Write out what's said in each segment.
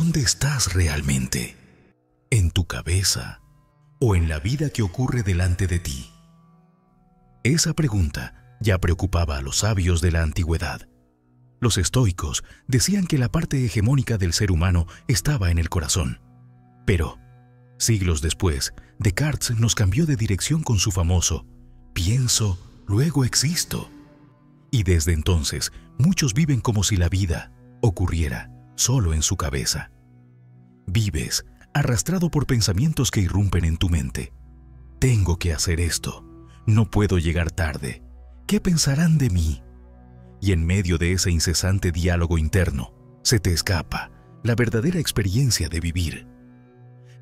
¿dónde estás realmente? ¿En tu cabeza o en la vida que ocurre delante de ti? Esa pregunta ya preocupaba a los sabios de la antigüedad. Los estoicos decían que la parte hegemónica del ser humano estaba en el corazón. Pero, siglos después, Descartes nos cambió de dirección con su famoso «pienso, luego existo». Y desde entonces, muchos viven como si la vida ocurriera solo en su cabeza. Vives arrastrado por pensamientos que irrumpen en tu mente. Tengo que hacer esto. No puedo llegar tarde. ¿Qué pensarán de mí? Y en medio de ese incesante diálogo interno, se te escapa la verdadera experiencia de vivir.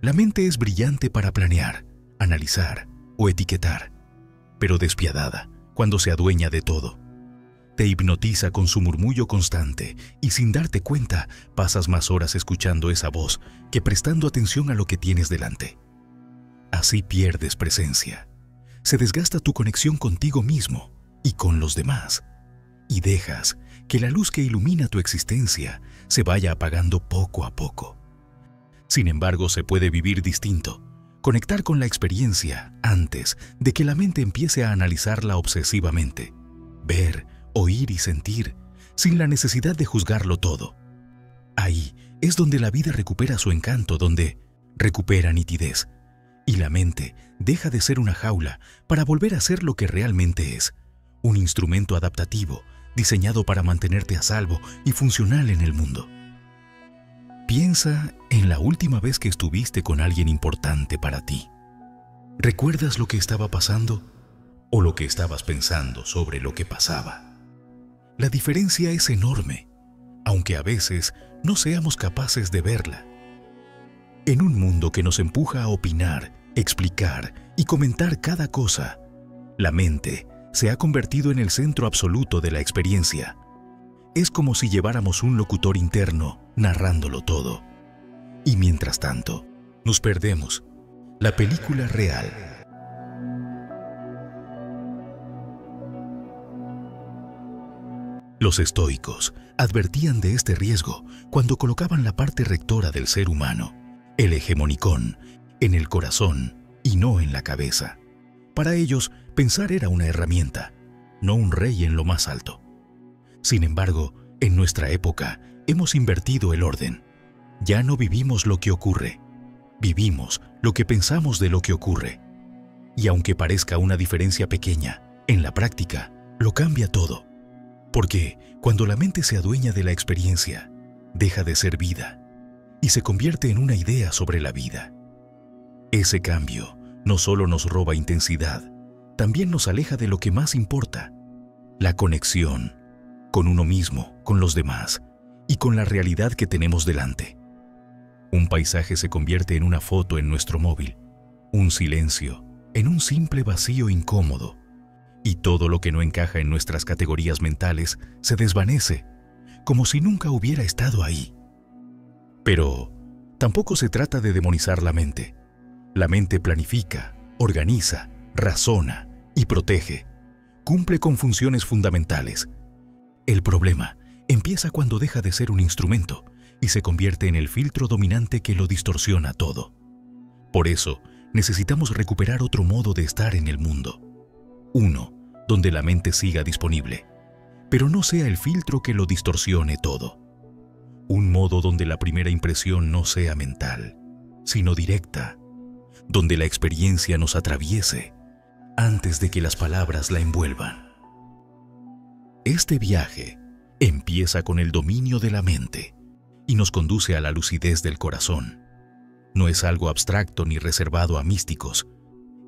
La mente es brillante para planear, analizar o etiquetar, pero despiadada cuando se adueña de todo. Te hipnotiza con su murmullo constante y sin darte cuenta pasas más horas escuchando esa voz que prestando atención a lo que tienes delante. Así pierdes presencia. Se desgasta tu conexión contigo mismo y con los demás, y dejas que la luz que ilumina tu existencia se vaya apagando poco a poco. Sin embargo, se puede vivir distinto, conectar con la experiencia antes de que la mente empiece a analizarla obsesivamente, ver, oír y sentir, sin la necesidad de juzgarlo todo. Ahí es donde la vida recupera su encanto, donde recupera nitidez, y la mente deja de ser una jaula para volver a ser lo que realmente es, un instrumento adaptativo diseñado para mantenerte a salvo y funcional en el mundo. Piensa en la última vez que estuviste con alguien importante para ti. ¿Recuerdas lo que estaba pasando o lo que estabas pensando sobre lo que pasaba? La diferencia es enorme, aunque a veces no seamos capaces de verla. En un mundo que nos empuja a opinar, explicar y comentar cada cosa, la mente se ha convertido en el centro absoluto de la experiencia. Es como si lleváramos un locutor interno narrándolo todo. Y mientras tanto, nos perdemos la película real. Los estoicos advertían de este riesgo cuando colocaban la parte rectora del ser humano, el hegemonicón, en el corazón y no en la cabeza. Para ellos, pensar era una herramienta, no un rey en lo más alto. Sin embargo, en nuestra época hemos invertido el orden. Ya no vivimos lo que ocurre, vivimos lo que pensamos de lo que ocurre. Y aunque parezca una diferencia pequeña, en la práctica lo cambia todo. Porque cuando la mente se adueña de la experiencia, deja de ser vida y se convierte en una idea sobre la vida. Ese cambio no solo nos roba intensidad, también nos aleja de lo que más importa, la conexión con uno mismo, con los demás y con la realidad que tenemos delante. Un paisaje se convierte en una foto en nuestro móvil, un silencio en un simple vacío incómodo, y todo lo que no encaja en nuestras categorías mentales se desvanece, como si nunca hubiera estado ahí. Pero tampoco se trata de demonizar la mente. La mente planifica, organiza, razona y protege. Cumple con funciones fundamentales. El problema empieza cuando deja de ser un instrumento y se convierte en el filtro dominante que lo distorsiona todo. Por eso, necesitamos recuperar otro modo de estar en el mundo. Uno donde la mente siga disponible, pero no sea el filtro que lo distorsione todo. Un modo donde la primera impresión no sea mental, sino directa, donde la experiencia nos atraviese antes de que las palabras la envuelvan. Este viaje empieza con el dominio de la mente y nos conduce a la lucidez del corazón. No es algo abstracto ni reservado a místicos.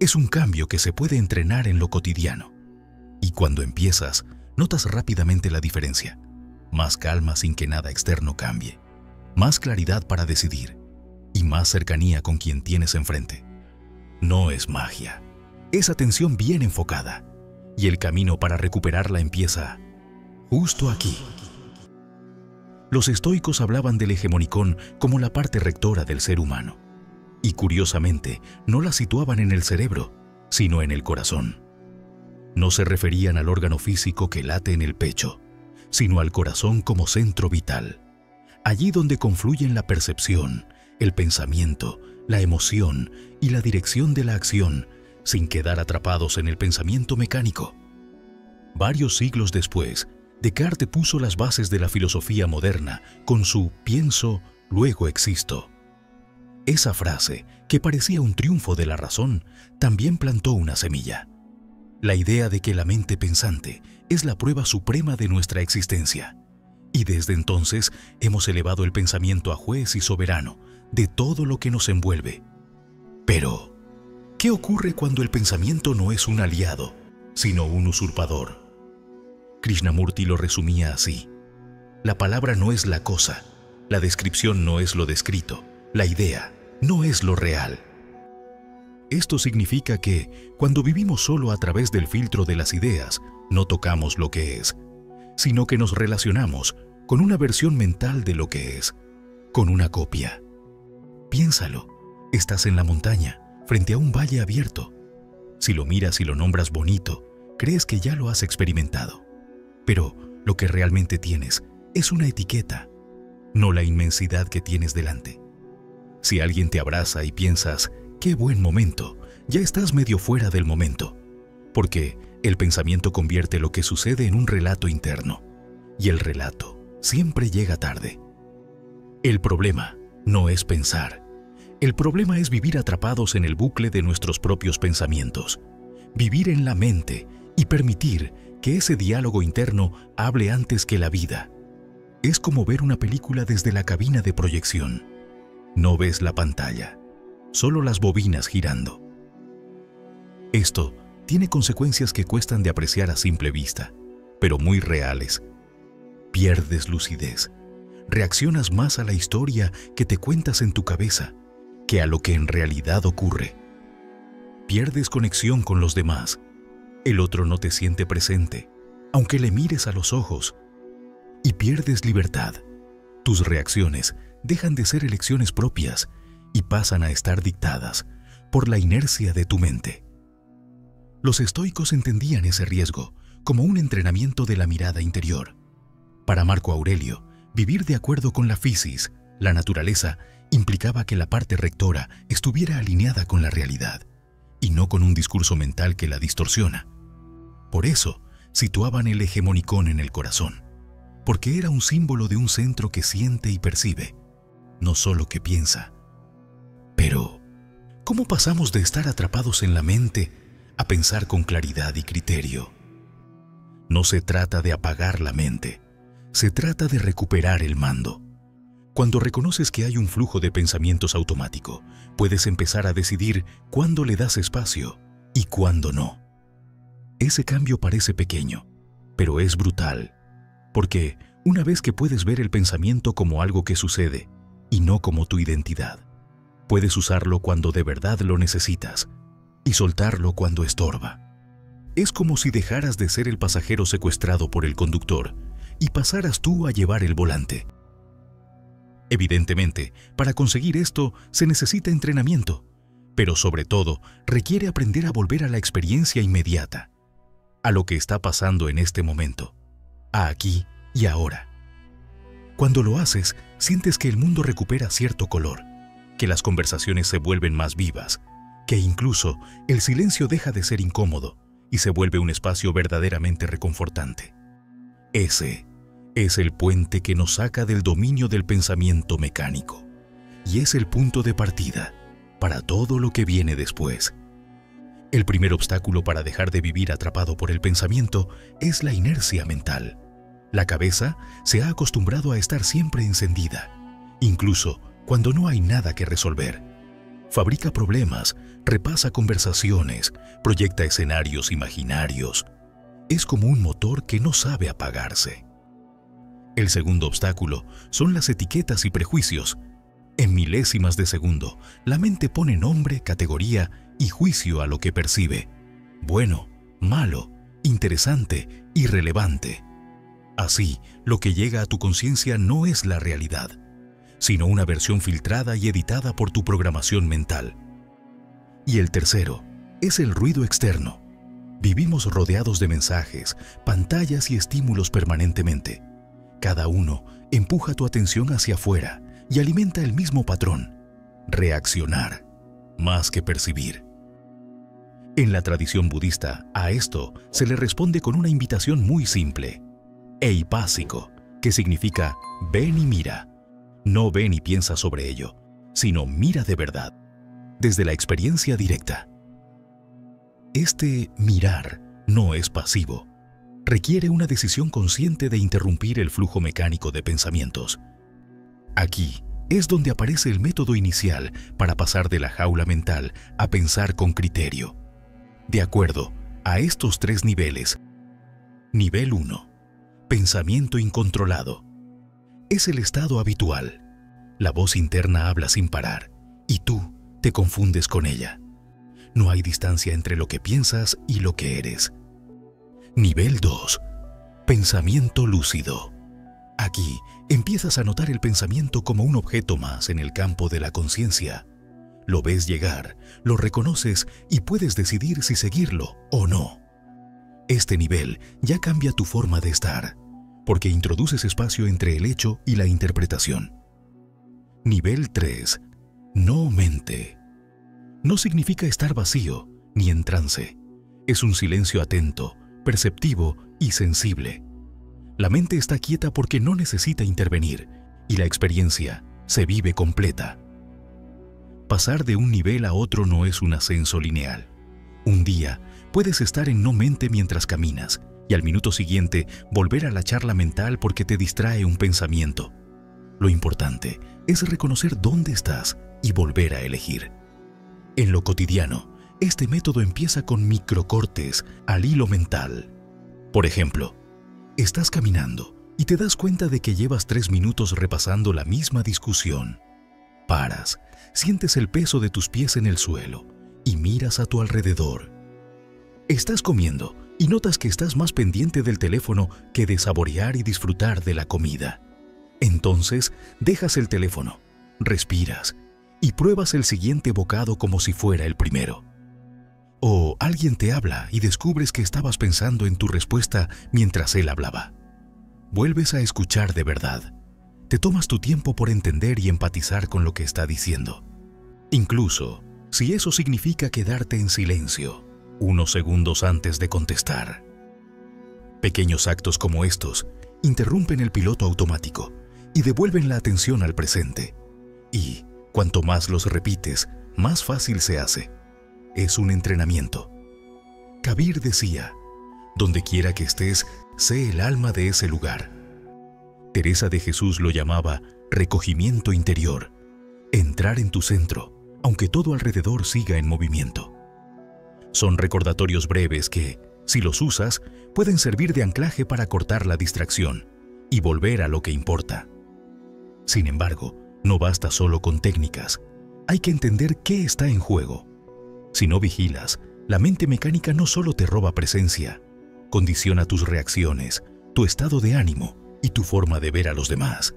Es un cambio que se puede entrenar en lo cotidiano. Y cuando empiezas, notas rápidamente la diferencia. Más calma sin que nada externo cambie. Más claridad para decidir. Y más cercanía con quien tienes enfrente. No es magia. Es atención bien enfocada. Y el camino para recuperarla empieza justo aquí. Los estoicos hablaban del hegemonicón como la parte rectora del ser humano. Y curiosamente, no la situaban en el cerebro, sino en el corazón. No se referían al órgano físico que late en el pecho, sino al corazón como centro vital, allí donde confluyen la percepción, el pensamiento, la emoción y la dirección de la acción, sin quedar atrapados en el pensamiento mecánico. Varios siglos después, Descartes puso las bases de la filosofía moderna con su pienso, luego existo. Esa frase, que parecía un triunfo de la razón, también plantó una semilla. La idea de que la mente pensante es la prueba suprema de nuestra existencia. Y desde entonces hemos elevado el pensamiento a juez y soberano de todo lo que nos envuelve. Pero, ¿qué ocurre cuando el pensamiento no es un aliado, sino un usurpador? Krishnamurti lo resumía así: la palabra no es la cosa, la descripción no es lo descrito, la idea no es lo real. Esto significa que, cuando vivimos solo a través del filtro de las ideas, no tocamos lo que es, sino que nos relacionamos con una versión mental de lo que es, con una copia. Piénsalo, estás en la montaña, frente a un valle abierto. Si lo miras y lo nombras bonito, crees que ya lo has experimentado. Pero lo que realmente tienes es una etiqueta, no la inmensidad que tienes delante. Si alguien te abraza y piensas, ¡qué buen momento!, ya estás medio fuera del momento, porque el pensamiento convierte lo que sucede en un relato interno, y el relato siempre llega tarde. El problema no es pensar. El problema es vivir atrapados en el bucle de nuestros propios pensamientos, vivir en la mente y permitir que ese diálogo interno hable antes que la vida. Es como ver una película desde la cabina de proyección. No ves la pantalla, solo las bobinas girando. Esto tiene consecuencias que cuestan de apreciar a simple vista, pero muy reales. Pierdes lucidez. Reaccionas más a la historia que te cuentas en tu cabeza que a lo que en realidad ocurre. Pierdes conexión con los demás. El otro no te siente presente, aunque le mires a los ojos. Y pierdes libertad. Tus reacciones dejan de ser elecciones propias y pasan a estar dictadas por la inercia de tu mente. Los estoicos entendían ese riesgo como un entrenamiento de la mirada interior. Para Marco Aurelio, vivir de acuerdo con la physis, la naturaleza, implicaba que la parte rectora estuviera alineada con la realidad y no con un discurso mental que la distorsiona. Por eso, situaban el hegemonicón en el corazón, porque era un símbolo de un centro que siente y percibe, no solo que piensa. Pero, ¿cómo pasamos de estar atrapados en la mente a pensar con claridad y criterio? No se trata de apagar la mente, se trata de recuperar el mando. Cuando reconoces que hay un flujo de pensamientos automático, puedes empezar a decidir cuándo le das espacio y cuándo no. Ese cambio parece pequeño, pero es brutal, porque una vez que puedes ver el pensamiento como algo que sucede y no como tu identidad, puedes usarlo cuando de verdad lo necesitas y soltarlo cuando estorba. Es como si dejaras de ser el pasajero secuestrado por el conductor y pasaras tú a llevar el volante. Evidentemente, para conseguir esto se necesita entrenamiento, pero sobre todo requiere aprender a volver a la experiencia inmediata, a lo que está pasando en este momento, a aquí y ahora. Cuando lo haces, sientes que el mundo recupera cierto color, que las conversaciones se vuelven más vivas, que incluso el silencio deja de ser incómodo y se vuelve un espacio verdaderamente reconfortante. Ese es el puente que nos saca del dominio del pensamiento mecánico y es el punto de partida para todo lo que viene después. El primer obstáculo para dejar de vivir atrapado por el pensamiento es la inercia mental. La cabeza se ha acostumbrado a estar siempre encendida, incluso cuando no hay nada que resolver. Fabrica problemas, repasa conversaciones, proyecta escenarios imaginarios. Es como un motor que no sabe apagarse. El segundo obstáculo son las etiquetas y prejuicios. En milésimas de segundo, la mente pone nombre, categoría y juicio a lo que percibe. Bueno, malo, interesante, irrelevante. Así, lo que llega a tu conciencia no es la realidad, sino una versión filtrada y editada por tu programación mental. Y el tercero es el ruido externo. Vivimos rodeados de mensajes, pantallas y estímulos permanentemente, Cada uno empuja tu atención hacia afuera y alimenta el mismo patrón: reaccionar, más que percibir. En la tradición budista, a esto se le responde con una invitación muy simple: eipásico, que significa ven y mira. No ven y piensa sobre ello, sino mira de verdad, desde la experiencia directa. Este mirar no es pasivo. Requiere una decisión consciente de interrumpir el flujo mecánico de pensamientos. Aquí es donde aparece el método inicial para pasar de la jaula mental a pensar con criterio. De acuerdo a estos 3 niveles. Nivel 1. Pensamiento incontrolado. Es el estado habitual. La voz interna habla sin parar y tú te confundes con ella. No hay distancia entre lo que piensas y lo que eres. Nivel 2. Pensamiento lúcido. Aquí empiezas a notar el pensamiento como un objeto más en el campo de la conciencia. Lo ves llegar, lo reconoces y puedes decidir si seguirlo o no. Este nivel ya cambia tu forma de estar, porque introduces espacio entre el hecho y la interpretación. Nivel 3. No mente. No significa estar vacío ni en trance. Es un silencio atento, perceptivo y sensible. La mente está quieta porque no necesita intervenir y la experiencia se vive completa. Pasar de un nivel a otro no es un ascenso lineal. Un día puedes estar en no mente mientras caminas y al minuto siguiente volver a la charla mental porque te distrae un pensamiento. Lo importante es reconocer dónde estás y volver a elegir. En lo cotidiano, este método empieza con microcortes al hilo mental. Por ejemplo, estás caminando y te das cuenta de que llevas 3 minutos repasando la misma discusión. Paras, sientes el peso de tus pies en el suelo y miras a tu alrededor. Estás comiendo y notas que estás más pendiente del teléfono que de saborear y disfrutar de la comida. Entonces, dejas el teléfono, respiras y pruebas el siguiente bocado como si fuera el primero. O alguien te habla y descubres que estabas pensando en tu respuesta mientras él hablaba. Vuelves a escuchar de verdad. Te tomas tu tiempo por entender y empatizar con lo que está diciendo. Incluso si eso significa quedarte en silencio unos segundos antes de contestar. Pequeños actos como estos interrumpen el piloto automático y devuelven la atención al presente. Y cuanto más los repites, más fácil se hace. Es un entrenamiento. Kabir decía: donde quiera que estés, sé el alma de ese lugar. Teresa de Jesús lo llamaba recogimiento interior, entrar en tu centro, aunque todo alrededor siga en movimiento. Son recordatorios breves que, si los usas, pueden servir de anclaje para cortar la distracción y volver a lo que importa. Sin embargo, no basta solo con técnicas. Hay que entender qué está en juego. Si no vigilas, la mente mecánica no solo te roba presencia, condiciona tus reacciones, tu estado de ánimo y tu forma de ver a los demás.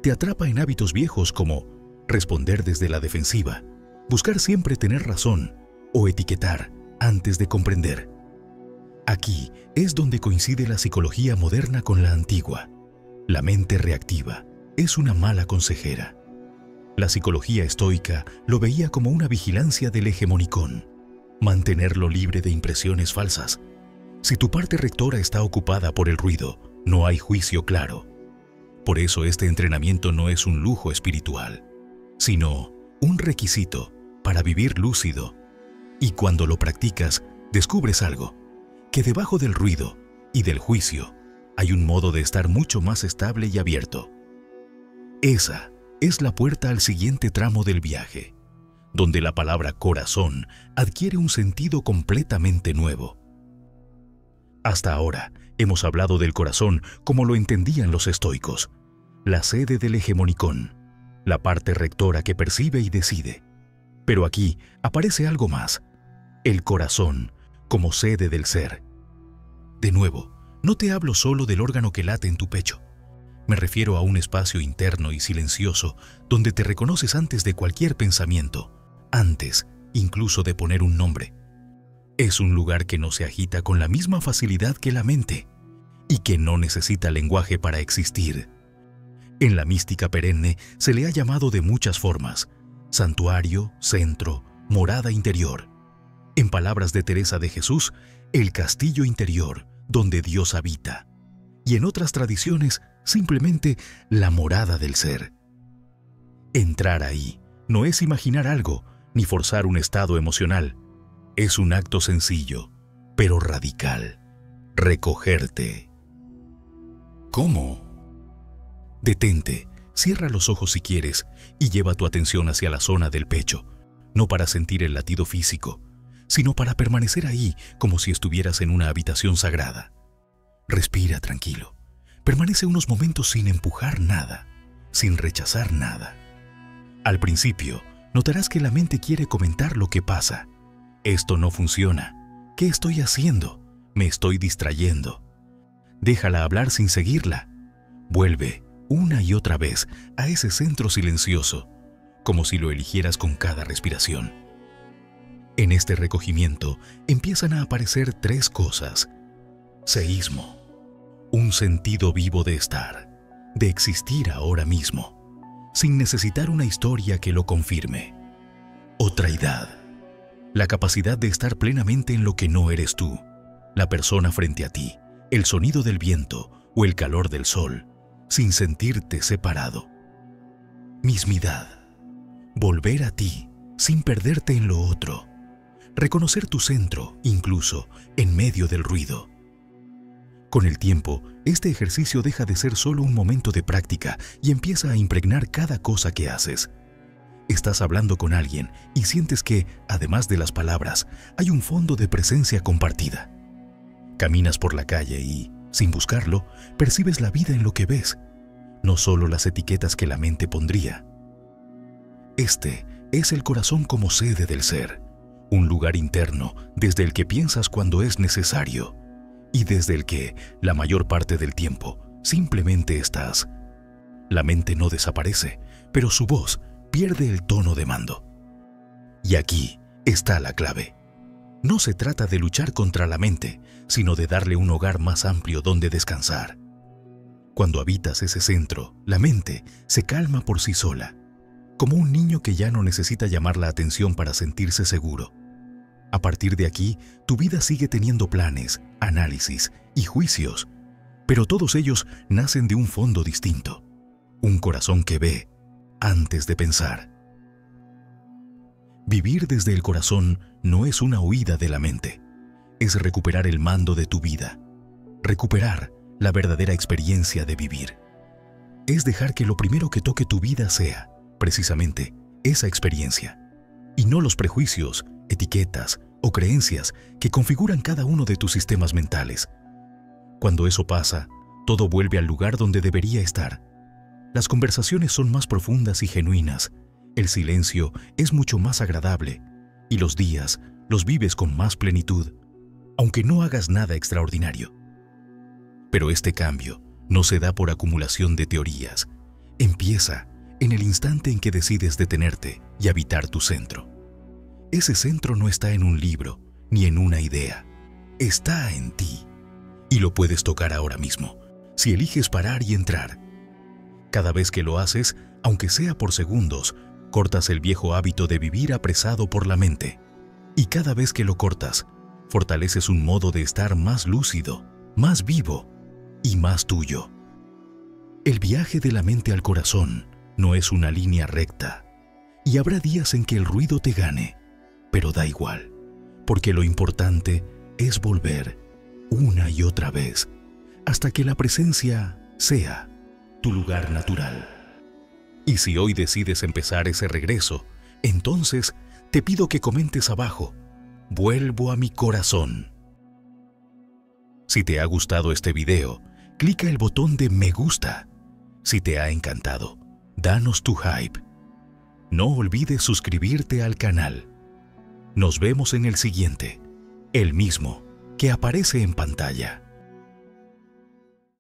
Te atrapa en hábitos viejos como responder desde la defensiva, buscar siempre tener razón o etiquetar antes de comprender. Aquí es donde coincide la psicología moderna con la antigua. La mente reactiva es una mala consejera. La psicología estoica lo veía como una vigilancia del hegemonicón, mantenerlo libre de impresiones falsas. Si tu parte rectora está ocupada por el ruido, no hay juicio claro. Por eso este entrenamiento no es un lujo espiritual, sino un requisito para vivir lúcido. Y cuando lo practicas, descubres algo, que debajo del ruido y del juicio hay un modo de estar mucho más estable y abierto. Esa es la puerta al siguiente tramo del viaje, donde la palabra corazón adquiere un sentido completamente nuevo. Hasta ahora hemos hablado del corazón como lo entendían los estoicos, la sede del hegemonicón, la parte rectora que percibe y decide. Pero aquí aparece algo más, el corazón como sede del ser. De nuevo, no te hablo solo del órgano que late en tu pecho. Me refiero a un espacio interno y silencioso donde te reconoces antes de cualquier pensamiento, antes incluso de poner un nombre. Es un lugar que no se agita con la misma facilidad que la mente. y que no necesita lenguaje para existir. En la mística perenne se le ha llamado de muchas formas: santuario, centro, morada interior. En palabras de Teresa de Jesús, el castillo interior donde Dios habita. Y en otras tradiciones, simplemente la morada del ser. Entrar ahí no es imaginar algo ni forzar un estado emocional. Es un acto sencillo, pero radical. Recogerte. ¿Cómo? Detente, cierra los ojos si quieres y lleva tu atención hacia la zona del pecho, no para sentir el latido físico, sino para permanecer ahí como si estuvieras en una habitación sagrada. Respira tranquilo. Permanece unos momentos sin empujar nada, sin rechazar nada. Al principio, notarás que la mente quiere comentar lo que pasa. Esto no funciona. ¿Qué estoy haciendo? Me estoy distrayendo. Déjala hablar sin seguirla. Vuelve una y otra vez a ese centro silencioso, como si lo eligieras con cada respiración. En este recogimiento empiezan a aparecer tres cosas: seísmo, un sentido vivo de estar, de existir ahora mismo, sin necesitar una historia que lo confirme. Otraidad, la capacidad de estar plenamente en lo que no eres tú, la persona frente a ti, el sonido del viento o el calor del sol, sin sentirte separado. Mismidad, volver a ti sin perderte en lo otro. Reconocer tu centro, incluso en medio del ruido. Con el tiempo, este ejercicio deja de ser solo un momento de práctica y empieza a impregnar cada cosa que haces. Estás hablando con alguien y sientes que, además de las palabras, hay un fondo de presencia compartida. Caminas por la calle y, sin buscarlo, percibes la vida en lo que ves, no solo las etiquetas que la mente pondría. Este es el corazón como sede del ser. Un lugar interno desde el que piensas cuando es necesario y desde el que, la mayor parte del tiempo, simplemente estás. La mente no desaparece, pero su voz pierde el tono de mando. Y aquí está la clave. No se trata de luchar contra la mente, sino de darle un hogar más amplio donde descansar. Cuando habitas ese centro, la mente se calma por sí sola, como un niño que ya no necesita llamar la atención para sentirse seguro. A partir de aquí, tu vida sigue teniendo planes, análisis y juicios, pero todos ellos nacen de un fondo distinto, un corazón que ve antes de pensar. Vivir desde el corazón no es una huida de la mente, es recuperar el mando de tu vida, recuperar la verdadera experiencia de vivir. Es dejar que lo primero que toque tu vida sea, precisamente, esa experiencia, y no los prejuicios, etiquetas o creencias que configuran cada uno de tus sistemas mentales. Cuando eso pasa, todo vuelve al lugar donde debería estar. Las conversaciones son más profundas y genuinas, el silencio es mucho más agradable y los días los vives con más plenitud, aunque no hagas nada extraordinario. Pero este cambio no se da por acumulación de teorías. Empieza en el instante en que decides detenerte y habitar tu centro. Ese centro no está en un libro ni en una idea. Está en ti. Y lo puedes tocar ahora mismo, si eliges parar y entrar. Cada vez que lo haces, aunque sea por segundos, cortas el viejo hábito de vivir apresado por la mente. Y cada vez que lo cortas, fortaleces un modo de estar más lúcido, más vivo y más tuyo. El viaje de la mente al corazón no es una línea recta. Y habrá días en que el ruido te gane, pero da igual, porque lo importante es volver una y otra vez, hasta que la presencia sea tu lugar natural. Y si hoy decides empezar ese regreso, entonces te pido que comentes abajo: vuelvo a mi corazón. Si te ha gustado este video, clica el botón de me gusta. Si te ha encantado, danos tu hype. No olvides suscribirte al canal. Nos vemos en el siguiente, el mismo que aparece en pantalla.